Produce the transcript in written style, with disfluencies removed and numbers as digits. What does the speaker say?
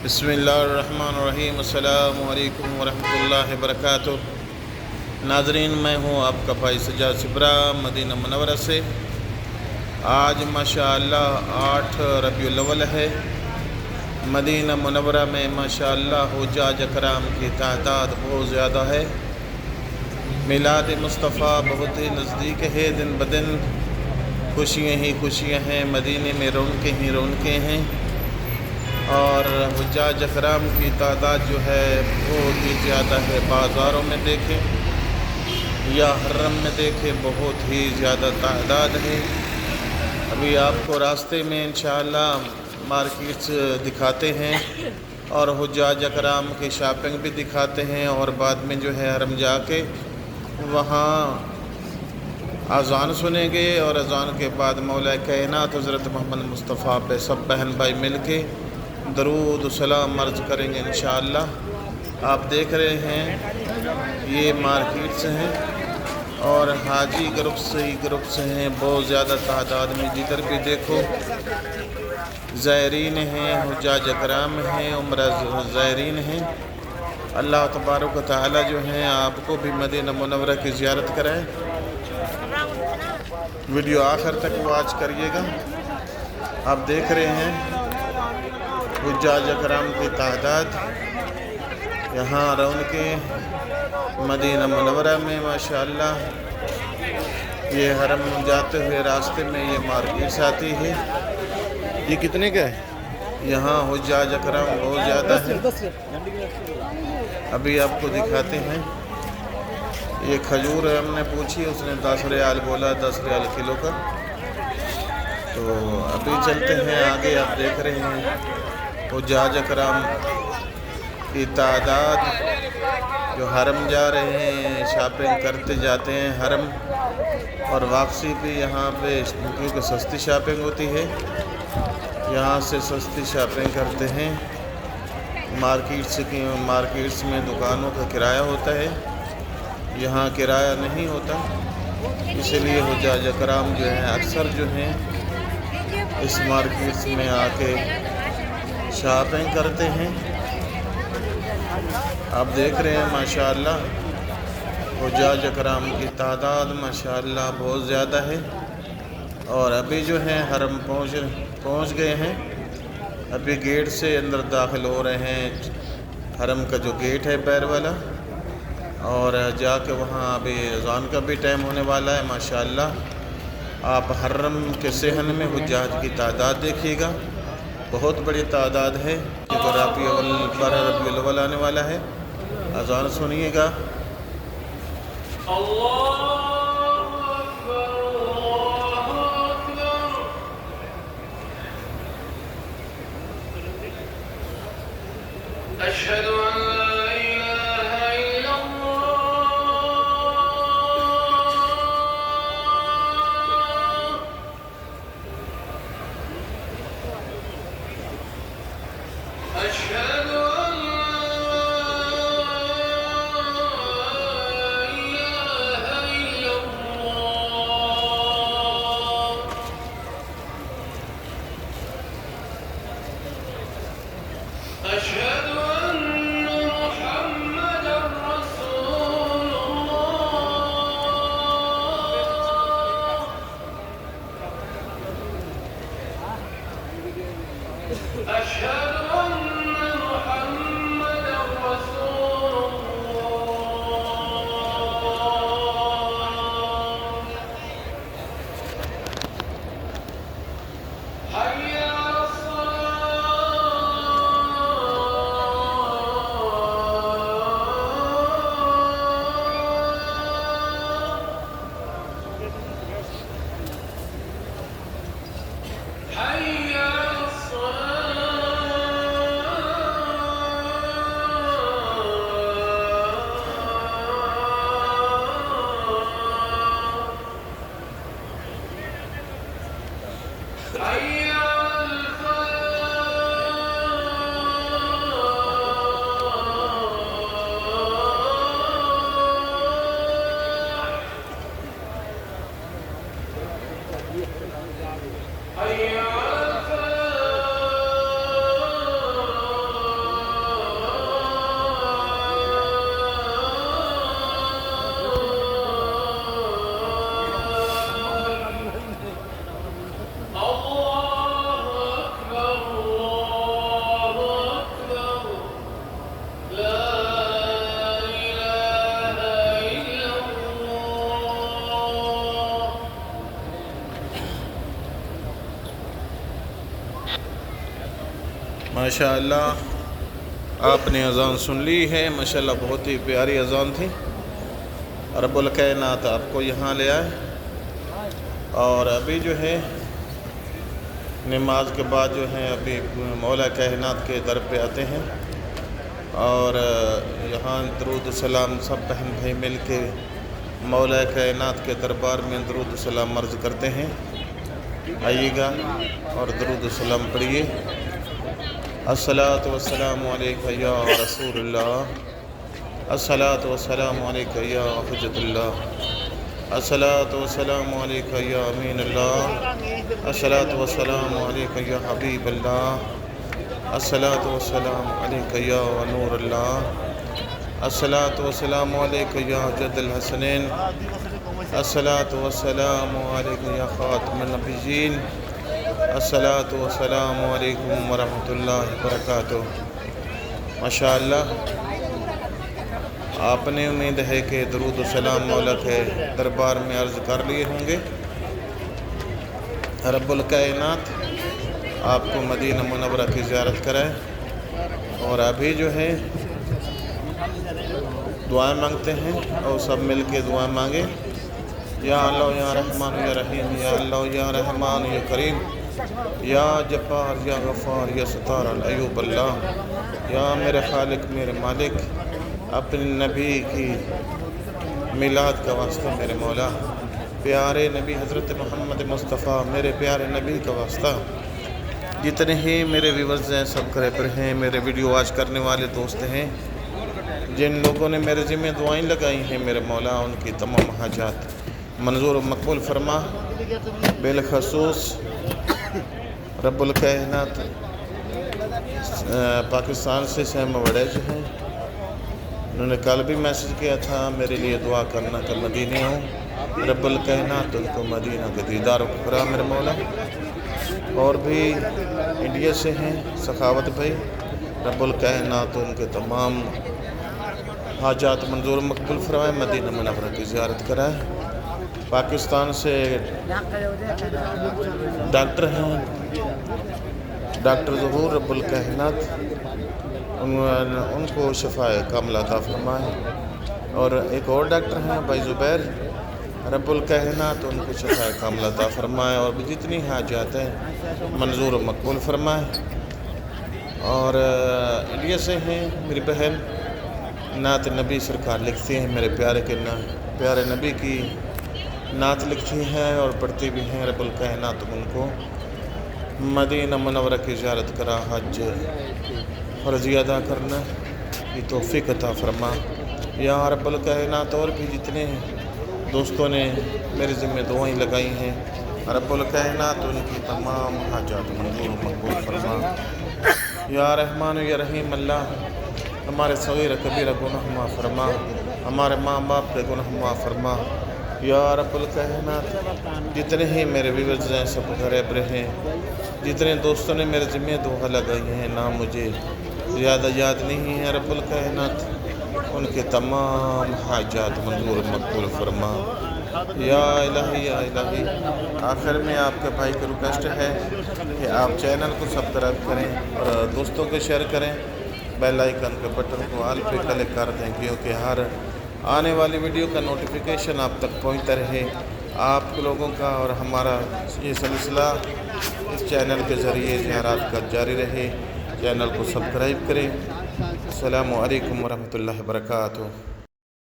بسم اللہ الرحمن الرحیم۔ السلام علیکم ورحمۃ اللہ وبرکاتہ۔ ناظرین، میں ہوں آپ کا بھائی سجاد سبرا مدینہ منورہ سے۔ آج ماشاءاللہ 8 ربیع الاول ہے۔ مدینہ منورہ میں ماشاءاللہ حجاج اکرام کی تعداد بہت زیادہ ہے۔ میلاد مصطفیٰ بہت ہی نزدیک ہے، دن بدن خوشیاں ہی خوشیاں ہیں، مدینے میں رونقیں ہی رونقیں ہیں، اور حجاج اکرام کی تعداد جو ہے بہت ہی زیادہ ہے۔ بازاروں میں دیکھیں یا حرم میں دیکھیں، بہت ہی زیادہ تعداد ہے۔ ابھی آپ کو راستے میں انشاءاللہ مارکیٹس دکھاتے ہیں اور حجاج اکرام کی شاپنگ بھی دکھاتے ہیں، اور بعد میں جو ہے حرم جا کے وہاں اذان سنیں گے، اور اذان کے بعد مولا کائنات حضرت محمد مصطفیٰ پہ سب بہن بھائی مل کے درود و سلام عرض کریں گے انشاءاللہ۔ آپ دیکھ رہے ہیں یہ مارکیٹس ہیں اور حاجی گروپس ہیں، بہت زیادہ تعداد میں، جدھر بھی دیکھو زائرین ہیں، حجاج اکرام ہیں، عمرہ زائرین ہیں۔ اللہ تبارک و تعالی جو ہیں آپ کو بھی مدینہ منورہ کی زیارت کرائے۔ ویڈیو آخر تک واچ کریے گا۔ آپ دیکھ رہے ہیں حجاج اکرام کی تعداد، یہاں رونقیں مدینہ منورہ میں ماشاءاللہ۔ یہ حرم جاتے ہوئے راستے میں یہ مارکیٹس آتی ہے۔ یہ کتنے کا ہے؟ یہاں حجاج اکرام بہت زیادہ ہے۔ ابھی آپ کو دکھاتے ہیں، یہ کھجور ہم نے پوچھی، اس نے 10 ریال بولا، 10 ریال کلو کا۔ تو ابھی چلتے ہیں آگے۔ آپ دیکھ رہے ہیں حجاج اکرام کی تعداد جو حرم جا رہے ہیں، شاپنگ کرتے جاتے ہیں حرم، اور واپسی بھی یہاں پہ کیونکہ سستی شاپنگ ہوتی ہے، یہاں سے سستی شاپنگ کرتے ہیں۔ مارکیٹس میں دکانوں کا کرایہ ہوتا ہے، یہاں کرایہ نہیں ہوتا، اس لیے حجاج اکرام جو ہیں اکثر جو ہیں اس مارکیٹس میں آ کے شاپنگ کرتے ہیں۔ آپ دیکھ رہے ہیں ماشاءاللہ حجاج اکرام کی تعداد ماشاءاللہ بہت زیادہ ہے، اور ابھی جو ہیں حرم پہنچ گئے ہیں۔ ابھی گیٹ سے اندر داخل ہو رہے ہیں، حرم کا جو گیٹ ہے پیر والا، اور جا کے وہاں ابھی اذان کا بھی ٹائم ہونے والا ہے ماشاءاللہ۔ آپ حرم کے صحن میں حجاج کی تعداد دیکھیے گا، بہت بڑی تعداد ہے، کیونکہ ربیع الاول آنے والا ہے۔ اذان سنیے گا۔ أشهد أن لا إله إلا الله، أشهد أن لا إله إلا الله، أشهد أشهد أن محمدًا رسول الله، حي على الصلاة، حي على الصلاة، ماشاءاللہ آپ نے اذان سن لی ہے، ماشاءاللہ بہت ہی پیاری اذان تھی۔ رب الکائنات آپ کو یہاں لے آئے، اور ابھی جو ہے نماز کے بعد جو ہے ابھی مولا کائنات کے در پہ آتے ہیں، اور یہاں درود و سلام سب بہن بھائی مل کے مولا کائنات کے دربار میں درود و سلام عرض کرتے ہیں۔ آئیے گا اور درود و سلام پڑھیے۔ الصلاۃ والسلام علیکہ یا رسول اللہ، الصلاۃ والسلام علیکہ یا حجت اللہ، الصلاۃ والسلام علیکہ یا امین اللہ، الصلاۃ والسلام علیکہ یا حبیب اللہ، الصلاۃ والسلام علیکہ یا نور اللہ، الصلاۃ والسلام علیکہ یا جد الحسنین، الصلاۃ والسلام علیکہ یا خاتم النبیین، الصلاۃ والسلام علیکم ورحمۃ اللہ وبرکاتہ۔ ماشاءاللہ آپ نے امید ہے کہ درود و سلام مولا کے دربار میں عرض کر لیے ہوں گے۔ رب الکائنات آپ کو مدینہ منورہ کی زیارت کرائے، اور ابھی جو ہے دعائیں مانگتے ہیں، اور سب مل کے دعائیں مانگیں۔ یا اللہ یا رحمان یا رحیم، یا اللہ یا رحمان یا کریم، یا جبار یا غفار یا ستار الایوب اللہ، یا میرے خالق میرے مالک، اپنے نبی کی میلاد کا واسطہ میرے مولا، پیارے نبی حضرت محمد مصطفیٰ میرے پیارے نبی کا واسطہ، جتنے ہی میرے ویورز ہیں، سبسکرائبر ہیں، میرے ویڈیو واچ کرنے والے دوست ہیں، جن لوگوں نے میرے ذمہ دعائیں لگائی ہیں میرے مولا، ان کی تمام حاجات منظور و مقبول فرما۔ بالخصوص رب الکائنات پاکستان سے سیم وڑیج ہیں، انہوں نے کل بھی میسج کیا تھا میرے لیے دعا کرنا کہ مدینے ہوں۔ رب الکائنات ان کو مدینہ کے دیدار کرا میرے مولا۔ اور بھی انڈیا سے ہیں سخاوت بھائی، رب الکائنات ان کے تمام حاجات منظور مقبول فرمائے، مدینہ منورہ کی زیارت کرائے۔ پاکستان سے ڈاکٹر ہیں ڈاکٹر ظہور، رب الکائنات ان کو شفاء کاملہ عطا فرمائے۔ اور ایک اور ڈاکٹر ہیں بھائی زبیر، رب الکائنات ان کو شفاء کاملہ عطا فرمائے، اور بھی جتنی حاجات ہیں منظور و مقبول فرمائے۔ اور انڈیا سے ہیں میری بہن، نعت نبی سرکار لکھتی ہیں، میرے پیارے نبی کی نعت لکھتی ہیں اور پڑھتی بھی ہیں۔ رب الکائنات ان کو مدینہ منورہ کی زیارت کرا، حج فرضی ادا کرنا کی توفیق عطا فرما۔ یا رب الکائنات اور بھی جتنے دوستوں نے میرے ذمہ دعائیں لگائی ہیں، رب الکائنات ان کی تمام حاجات منظور مقبول فرما۔ یا رحمان یا رحیم اللہ، ہمارے صغیر کبیرہ گناہ معاف فرما، ہمارے ماں باپ کے گناہ معاف فرما۔ یا رب الکائنات جتنے ہی میرے ویورز ہیں سب غریب رہیں، جتنے دوستوں نے میرے ذمہ دعا لگائی ہیں نام مجھے زیادہ یاد نہیں ہے، رب الکائنات ان کے تمام حاجات منظور مقبول فرما۔ یا الہی یا الہی، آخر میں آپ کے بھائی کی ریکویسٹ ہے کہ آپ چینل کو سبسکرائب کریں اور دوستوں کو شیئر کریں، بیل آئیکن کے بٹن کو آل پہ کلک کر دیں، کیونکہ ہر آنے والی ویڈیو کا نوٹیفیکیشن آپ تک پہنچتا رہے۔ آپ لوگوں کا اور ہمارا یہ سلسلہ اس چینل کے ذریعے زیارات کا جاری رہے۔ چینل کو سبسکرائب کریں۔ السلام علیکم ورحمۃ اللہ وبرکاتہ۔